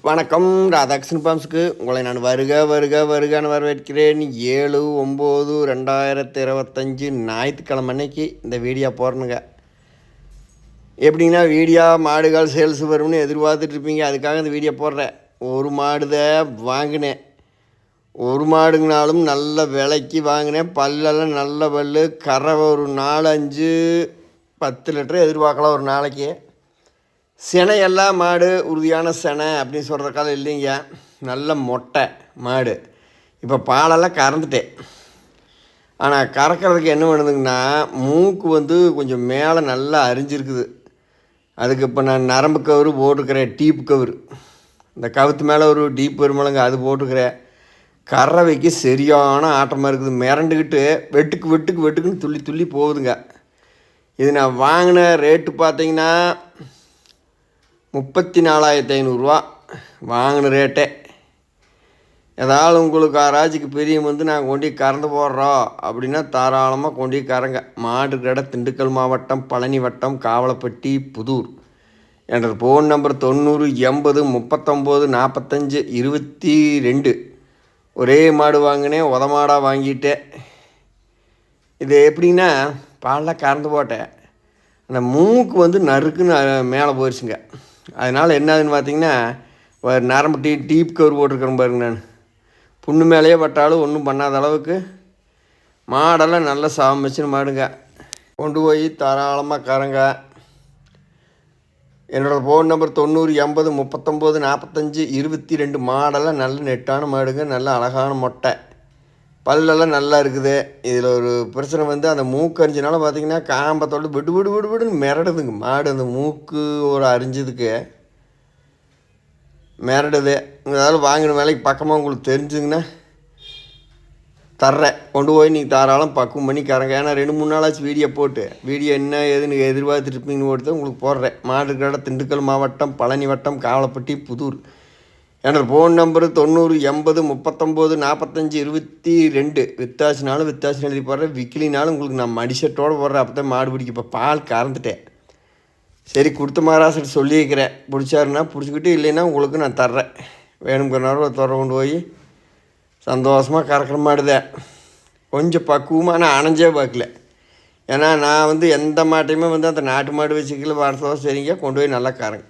வணக்கம். ராதாகிருஷ்ணன் ஃபார்ம்ஸுக்கு உங்களை நான் வருகன்னு வரவேற்கிறேன். 7/9/2025 ஞாயிற்றுக்கிழமை அன்னைக்கு இந்த வீடியோ போடணுங்க. எப்படின்னா வீடியோ மாடுகள் சேல்ஸ் வரும்னு எதிர்பார்த்துட்ருப்பீங்க. அதுக்காக இந்த வீடியோ போடுறேன். ஒரு மாடு தான் வாங்கினேன். ஒரு மாடுங்கனாலும் நல்ல விலைக்கு வாங்கினேன். பல்லெல்லாம் நல்ல பல். கரை ஒரு 4-5-10 லிட்டர் எதிர்பார்க்கலாம் ஒரு நாளைக்கு. சினையெல்லாம் மாடு உறுதியான சினை அப்படின்னு சொல்கிறக்கால இல்லைங்க. நல்ல மொட்டை மாடு. இப்போ பாலெல்லாம் கறந்துட்டேன். ஆனால் கறக்கிறதுக்கு என்ன பண்ணுதுங்கன்னா மூக்கு கொஞ்சம் மேலே நல்லா அரிஞ்சிருக்குது. அதுக்கு இப்போ நான் நரம்பு கவுரு போட்டுக்கிறேன். டீப் கவுரு, இந்த கவுத்து மேலே ஒரு டீப் வருமானங்க, அது போட்டுக்கிறேன். கறவைக்கு சரியான ஆட்டமாக இருக்குது. மிரண்டுக்கிட்டு வெட்டுக்குன்னு துள்ளி துள்ளி போகுதுங்க. இது நான் வாங்கின ரேட்டு பார்த்தீங்கன்னா 34,500 வாங்கின ரேட்டே. ஏதாவது உங்களுக்கு ஆராய்ச்சிக்கு பிரியம் நாங்கள் கொண்டு கறந்து போடுறோம் அப்படின்னா தாராளமாக கொண்டு கறங்க. மாடு கடை திண்டுக்கல் மாவட்டம், பழனி வட்டம், காவலப்பட்டி, புதூர். என்ற ஃபோன் நம்பர் 90-80-39-45-22. ஒரே மாடு வாங்கினேன், உதமாடாக வாங்கிட்டேன். இது எப்படின்னா பாலில் கறந்து போட்டேன். அந்த மூக்கு நறுக்குன்னு மேலே போயிடுச்சுங்க. அதனால் என்னதுன்னு பார்த்தீங்கன்னா நரம்பு டீப் கவர் போட்டிருக்கிறேன் பாருங்க. நான் புண்ணு மேலேயே பட்டாலும் ஒன்றும் பண்ணாத அளவுக்கு மாடெல்லாம் நல்லா சாமிச்சுன்னு மாடுங்க. கொண்டு போய் தாராளமாக கறங்க. என்னோடய ஃபோன் நம்பர் 90-80-39-45-22. மாடெல்லாம் நல்ல நெட்டான மாடுங்க. நல்ல அழகான மொட்டை, பல்லெல்லாம் நல்லா இருக்குது. இதில் ஒரு பிரச்சனை அந்த மூக்கு அரிஞ்சனால பார்த்திங்கன்னா காம்பத்தோடு விடுன்னு மிரடுதுங்க மாடு. அந்த மூக்கு ஒரு அரிஞ்சதுக்கு மிரடுது. அதாவது வாங்கின வேலைக்கு பக்கமாக உங்களுக்கு தெரிஞ்சுங்கன்னா தர்றேன். கொண்டு போய் நீங்கள் தாராளம் பக்குவம் பண்ணி கறங்க. ஏன்னா 2-3 நாளாச்சு வீடியோ போட்டு. வீடியோ என்ன ஏதுன்னு எதிர்பார்த்துருப்பீங்கன்னு போட்டு உங்களுக்கு போடுறேன். மாடு கடை திண்டுக்கல் மாவட்டம், பழனி வட்டம், காவலப்பட்டி, புதூர். என்னோடய ஃபோன் நம்பரு 90-80-39-45-22. வித்தாசினாலும் வித்தாசின்னு எழுதி போடுறேன். விக்கிலினாலும் உங்களுக்கு நான் மடிசட்டோடு போடுறேன். அப்போ தான் மாடு பிடிக்க. இப்போ பால் கறந்துட்டேன். சரி, கொடுத்த மகாராசர் சொல்லியிருக்கிறேன். பிடிச்சாருன்னா பிடிச்சிக்கிட்டு, இல்லைன்னா உங்களுக்கு நான் தர்றேன். வேணுங்கிற நேரம் துறை கொண்டு போய் சந்தோஷமாக கறக்கிற மாடுதேன். கொஞ்சம் பக்குவமாக நான் அணைஞ்சே பார்க்கல. ஏன்னா நான் எந்த மாட்டையுமே அந்த நாட்டு மாடு வச்சுக்கல. வரத்தோட சரிங்க கொண்டு போய் நல்லா கறங்க.